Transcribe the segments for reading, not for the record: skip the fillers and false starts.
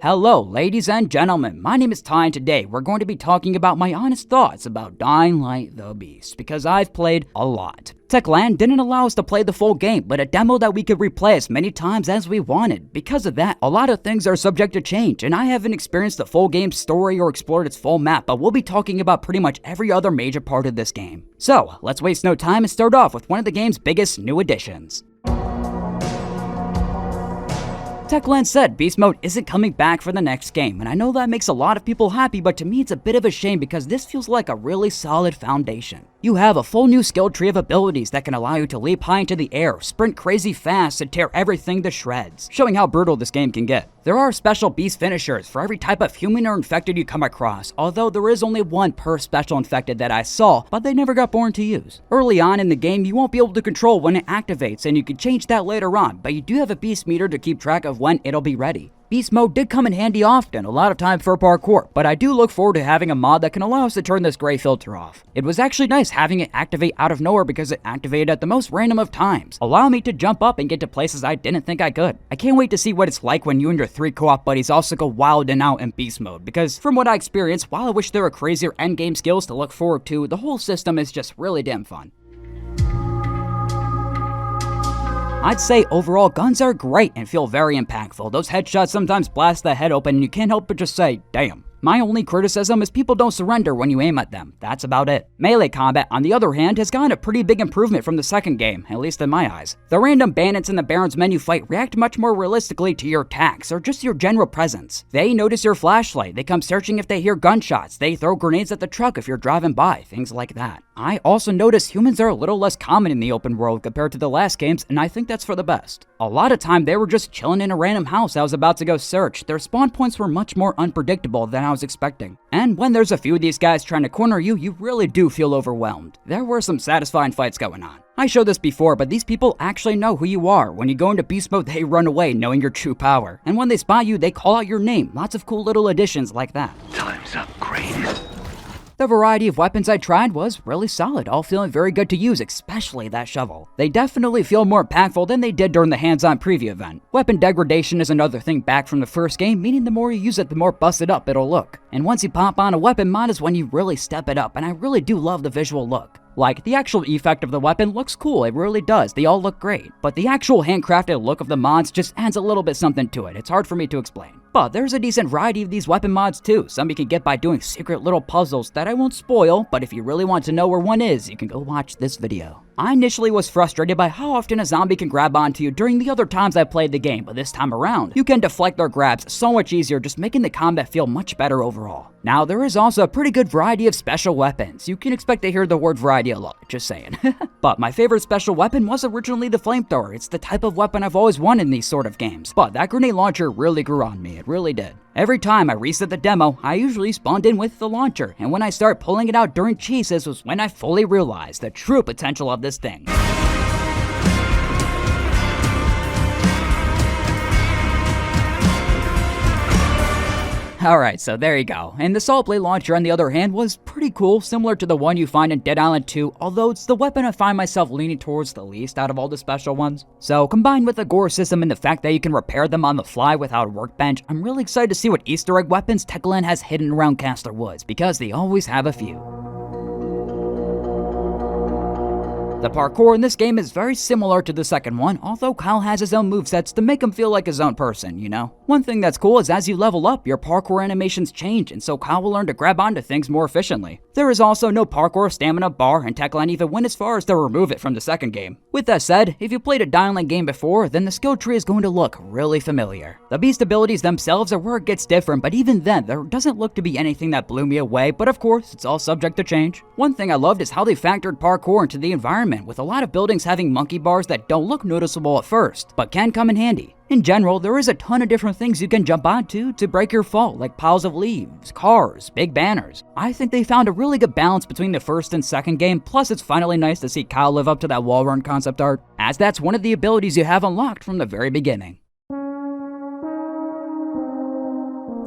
Hello ladies and gentlemen, my name is Ty and today we're going to be talking about my honest thoughts about Dying Light the Beast, because I've played a lot. Techland didn't allow us to play the full game, but a demo that we could replay as many times as we wanted. Because of that, a lot of things are subject to change, and I haven't experienced the full game's story or explored its full map, but we'll be talking about pretty much every other major part of this game. So, let's waste no time and start off with one of the game's biggest new additions. Techland said Beast Mode isn't coming back for the next game, and I know that makes a lot of people happy, but to me it's a bit of a shame because this feels like a really solid foundation. You have a full new skill tree of abilities that can allow you to leap high into the air, sprint crazy fast, and tear everything to shreds, showing how brutal this game can get. There are special beast finishers for every type of human or infected you come across, although there is only one per special infected that I saw, but they never got born to use. Early on in the game, you won't be able to control when it activates, and you can change that later on, but you do have a beast meter to keep track of when it'll be ready. Beast mode did come in handy often, a lot of time for parkour, but I do look forward to having a mod that can allow us to turn this gray filter off. It was actually nice having it activate out of nowhere because it activated at the most random of times, allowing me to jump up and get to places I didn't think I could. I can't wait to see what it's like when you and your 3 co-op buddies also go wild and out in beast mode, because from what I experienced, while I wish there were crazier endgame skills to look forward to, the whole system is just really damn fun. I'd say overall guns are great and feel very impactful. Those headshots sometimes blast the head open and you can't help but just say, damn. My only criticism is people don't surrender when you aim at them. That's about it. Melee combat, on the other hand, has gotten a pretty big improvement from the second game, at least in my eyes. The random bandits in the Baron's menu fight react much more realistically to your attacks or just your general presence. They notice your flashlight, they come searching if they hear gunshots, they throw grenades at the truck if you're driving by, things like that. I also notice humans are a little less common in the open world compared to the last games, and I think that's for the best. A lot of time they were just chilling in a random house I was about to go search. Their spawn points were much more unpredictable than I was expecting. And when there's a few of these guys trying to corner you, you really do feel overwhelmed. There were some satisfying fights going on. I showed this before, but these people actually know who you are. When you go into beast mode, they run away knowing your true power. And when they spot you, they call out your name. Lots of cool little additions like that. Time's up, Crane. The variety of weapons I tried was really solid, all feeling very good to use, especially that shovel. They definitely feel more impactful than they did during the hands-on preview event. Weapon degradation is another thing back from the first game, meaning the more you use it, the more busted up it'll look. And once you pop on a weapon mod is when you really step it up, and I really do love the visual look. Like, the actual effect of the weapon looks cool, it really does, they all look great. But the actual handcrafted look of the mods just adds a little bit something to it, it's hard for me to explain. But there's a decent variety of these weapon mods too, some you can get by doing secret little puzzles that I won't spoil, but if you really want to know where one is, you can go watch this video. I initially was frustrated by how often a zombie can grab onto you during the other times I played the game, but this time around, you can deflect their grabs so much easier, just making the combat feel much better overall. Now, there is also a pretty good variety of special weapons. You can expect to hear the word variety a lot, just saying. But my favorite special weapon was originally the flamethrower. It's the type of weapon I've always wanted in these sort of games. But that grenade launcher really grew on me, it really did. Every time I reset the demo, I usually spawned in with the launcher, and when I start pulling it out during chases was when I fully realized the true potential of this thing. Alright, so there you go. And the solid blade launcher on the other hand was pretty cool, similar to the one you find in Dead Island 2, although it's the weapon I find myself leaning towards the least out of all the special ones. So combined with the gore system and the fact that you can repair them on the fly without a workbench, I'm really excited to see what Easter egg weapons Techland has hidden around Castor Woods, because they always have a few. The parkour in this game is very similar to the second one, although Kyle has his own movesets to make him feel like his own person, you know? One thing that's cool is as you level up, your parkour animations change, and so Kyle will learn to grab onto things more efficiently. There is also no parkour stamina bar, and Techland even went as far as to remove it from the second game. With that said, if you played a Dying Light game before, then the skill tree is going to look really familiar. The beast abilities themselves are where it gets different, but even then, there doesn't look to be anything that blew me away, but of course, it's all subject to change. One thing I loved is how they factored parkour into the environment, with a lot of buildings having monkey bars that don't look noticeable at first, but can come in handy. In general, there is a ton of different things you can jump onto to break your fall, like piles of leaves, cars, big banners. I think they found a really good balance between the first and second game, plus it's finally nice to see Kyle live up to that wall run concept art, as that's one of the abilities you have unlocked from the very beginning.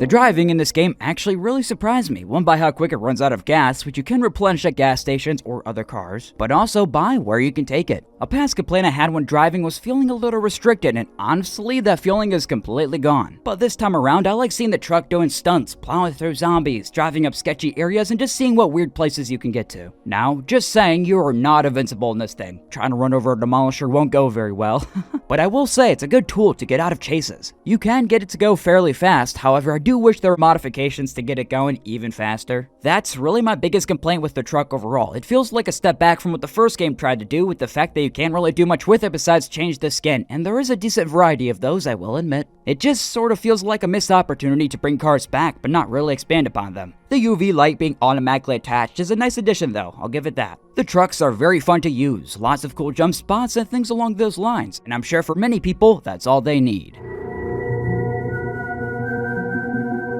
The driving in this game actually really surprised me, one by how quick it runs out of gas, which you can replenish at gas stations or other cars, but also by where you can take it. A past complaint I had when driving was feeling a little restricted, and honestly that feeling is completely gone. But this time around I like seeing the truck doing stunts, plowing through zombies, driving up sketchy areas, and just seeing what weird places you can get to. Now, just saying, you are not invincible in this thing. Trying to run over a demolisher won't go very well. But I will say it's a good tool to get out of chases. You can get it to go fairly fast, however I do wish there were modifications to get it going even faster. That's really my biggest complaint with the truck overall. It feels like a step back from what the first game tried to do, with the fact that you can't really do much with it besides change the skin, and there is a decent variety of those, I will admit. It just sort of feels like a missed opportunity to bring cars back but not really expand upon them. The UV light being automatically attached is a nice addition though, I'll give it that. The trucks are very fun to use, lots of cool jump spots and things along those lines, and I'm sure for many people that's all they need.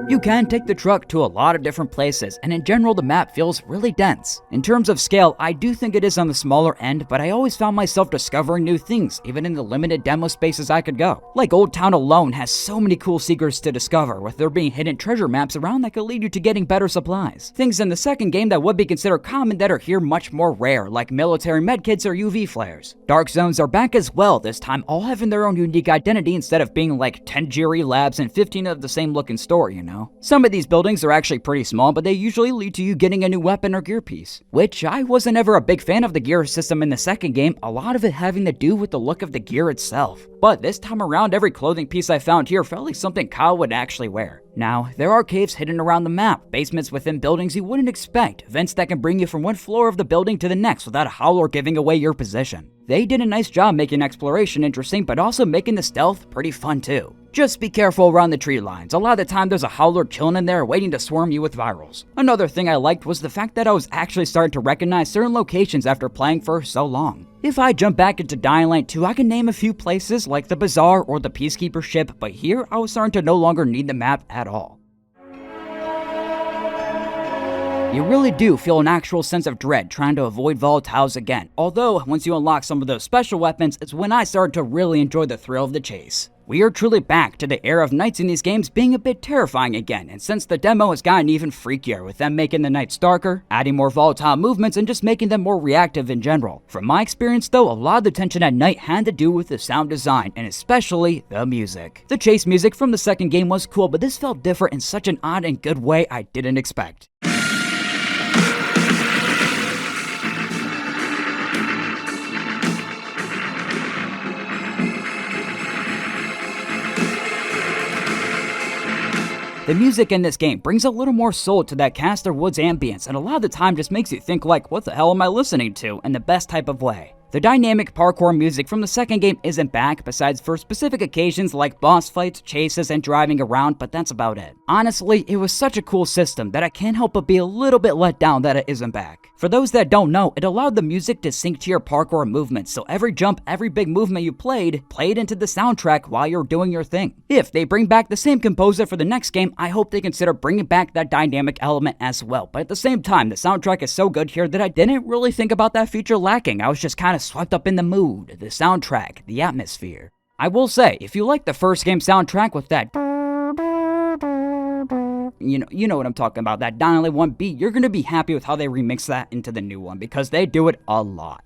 You can take the truck to a lot of different places, and in general the map feels really dense. In terms of scale, I do think it is on the smaller end, but I always found myself discovering new things, even in the limited demo spaces I could go. Like Old Town alone has so many cool secrets to discover, with there being hidden treasure maps around that could lead you to getting better supplies. Things in the second game that would be considered common that are here much more rare, like military medkits or UV flares. Dark zones are back as well, this time all having their own unique identity instead of being like 10 Jiri labs and 15 of the same looking store, you know? Some of these buildings are actually pretty small, but they usually lead to you getting a new weapon or gear piece. Which I wasn't ever a big fan of the gear system in the second game, a lot of it having to do with the look of the gear itself. But this time around, every clothing piece I found here felt like something Kyle would actually wear. Now, there are caves hidden around the map, basements within buildings you wouldn't expect, vents that can bring you from one floor of the building to the next without a howler giving away your position. They did a nice job making exploration interesting, but also making the stealth pretty fun too. Just be careful around the tree lines. A lot of the time there's a howler chilling in there waiting to swarm you with virals. Another thing I liked was the fact that I was actually starting to recognize certain locations after playing for so long. If I jump back into Dying Light 2, I can name a few places like the Bazaar or the Peacekeeper ship, but here I was starting to no longer need the map at all. You really do feel an actual sense of dread trying to avoid volatiles again, although once you unlock some of those special weapons, it's when I started to really enjoy the thrill of the chase. We are truly back to the era of nights in these games being a bit terrifying again, and since the demo has gotten even freakier with them making the nights darker, adding more volatile movements, and just making them more reactive in general. From my experience though, a lot of the tension at night had to do with the sound design, and especially the music. The chase music from the second game was cool, but this felt different in such an odd and good way I didn't expect. The music in this game brings a little more soul to that Castor Woods ambience, and a lot of the time just makes you think like, what the hell am I listening to, in the best type of way. The dynamic parkour music from the second game isn't back, besides for specific occasions like boss fights, chases, and driving around, but that's about it. Honestly, it was such a cool system that I can't help but be a little bit let down that it isn't back. For those that don't know, it allowed the music to sync to your parkour movements, so every jump, every big movement you played into the soundtrack while you're doing your thing. If they bring back the same composer for the next game, I hope they consider bringing back that dynamic element as well, but at the same time, the soundtrack is so good here that I didn't really think about that feature lacking. I was just kind of swept up in the mood, the soundtrack, the atmosphere. I will say, if you like the first game soundtrack with that you know what I'm talking about, that Dying Light 1 beat, you're gonna be happy with how they remix that into the new one, because they do it a lot.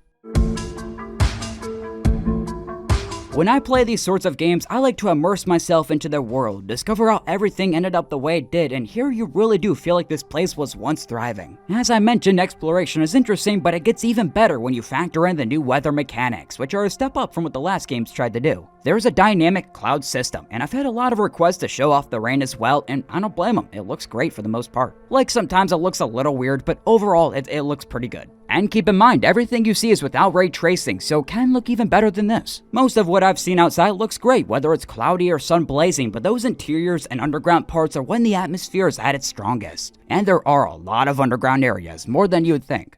When I play these sorts of games, I like to immerse myself into their world, discover how everything ended up the way it did, and here you really do feel like this place was once thriving. As I mentioned, exploration is interesting, but it gets even better when you factor in the new weather mechanics, which are a step up from what the last games tried to do. There's a dynamic cloud system, and I've had a lot of requests to show off the rain as well, and I don't blame them, it looks great for the most part. Like sometimes it looks a little weird, but overall it looks pretty good. And keep in mind, everything you see is without ray tracing, so it can look even better than this. Most of what I've seen outside looks great, whether it's cloudy or sun blazing, but those interiors and underground parts are when the atmosphere is at its strongest. And there are a lot of underground areas, more than you would think.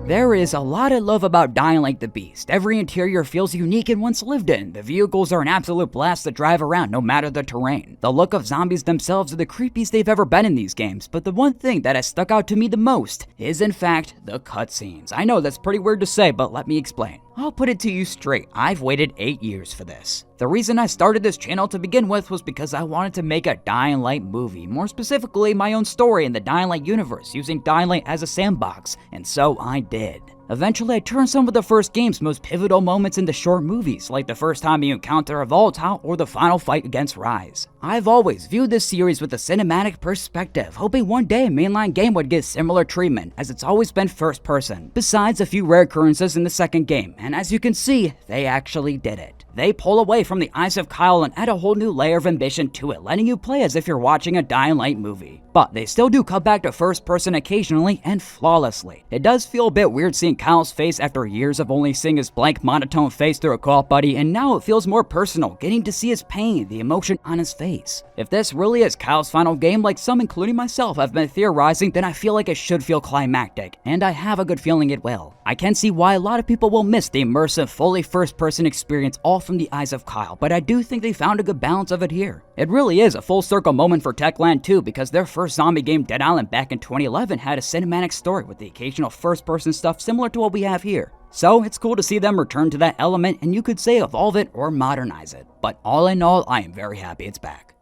There is a lot I love about Dying Light the Beast. Every interior feels unique and once lived in. The vehicles are an absolute blast to drive around, no matter the terrain. The look of zombies themselves are the creepiest they've ever been in these games, but the one thing that has stuck out to me the most is, in fact, the cutscenes. I know that's pretty weird to say, but let me explain. I'll put it to you straight, I've waited 8 years for this. The reason I started this channel to begin with was because I wanted to make a Dying Light movie, more specifically my own story in the Dying Light universe, using Dying Light as a sandbox, and so I did. Eventually, I turned some of the first game's most pivotal moments into short movies, like the first time you encounter a volatile or the final fight against Rise. I've always viewed this series with a cinematic perspective, hoping one day a mainline game would get similar treatment, as it's always been first person, besides a few rare occurrences in the second game, and as you can see, they actually did it. They pull away from the Eyes of Kyle and add a whole new layer of ambition to it, letting you play as if you're watching a Dying Light movie. But they still do cut back to first person occasionally and flawlessly. It does feel a bit weird seeing Kyle's face after years of only seeing his blank monotone face through a co-op buddy, and now it feels more personal, getting to see his pain, the emotion on his face. If this really is Kyle's final game, like some including myself have been theorizing, then I feel like it should feel climactic, and I have a good feeling it will. I can see why a lot of people will miss the immersive, fully first-person experience all from the Eyes of Kyle, but I do think they found a good balance of it here. It really is a full circle moment for Techland too, because their first zombie game Dead Island back in 2011 had a cinematic story with the occasional first-person stuff similar to what we have here. So it's cool to see them return to that element, and you could say evolve it or modernize it. But all in all, I am very happy it's back.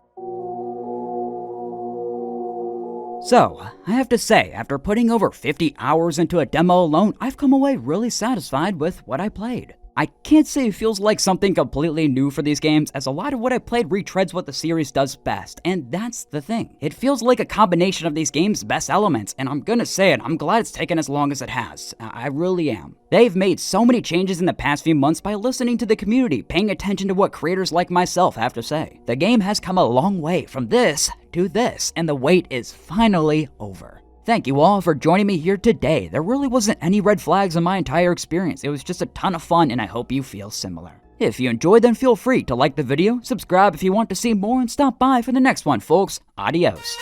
So, I have to say, after putting over 50 hours into a demo alone, I've come away really satisfied with what I played. I can't say it feels like something completely new for these games, as a lot of what I played retreads what the series does best, and that's the thing. It feels like a combination of these games' best elements, and I'm gonna say it, I'm glad it's taken as long as it has. I really am. They've made so many changes in the past few months by listening to the community, paying attention to what creators like myself have to say. The game has come a long way from this to this, and the wait is finally over. Thank you all for joining me here today. There really wasn't any red flags in my entire experience. It was just a ton of fun, and I hope you feel similar. If you enjoyed, then feel free to like the video, subscribe if you want to see more, and stop by for the next one, folks. Adios.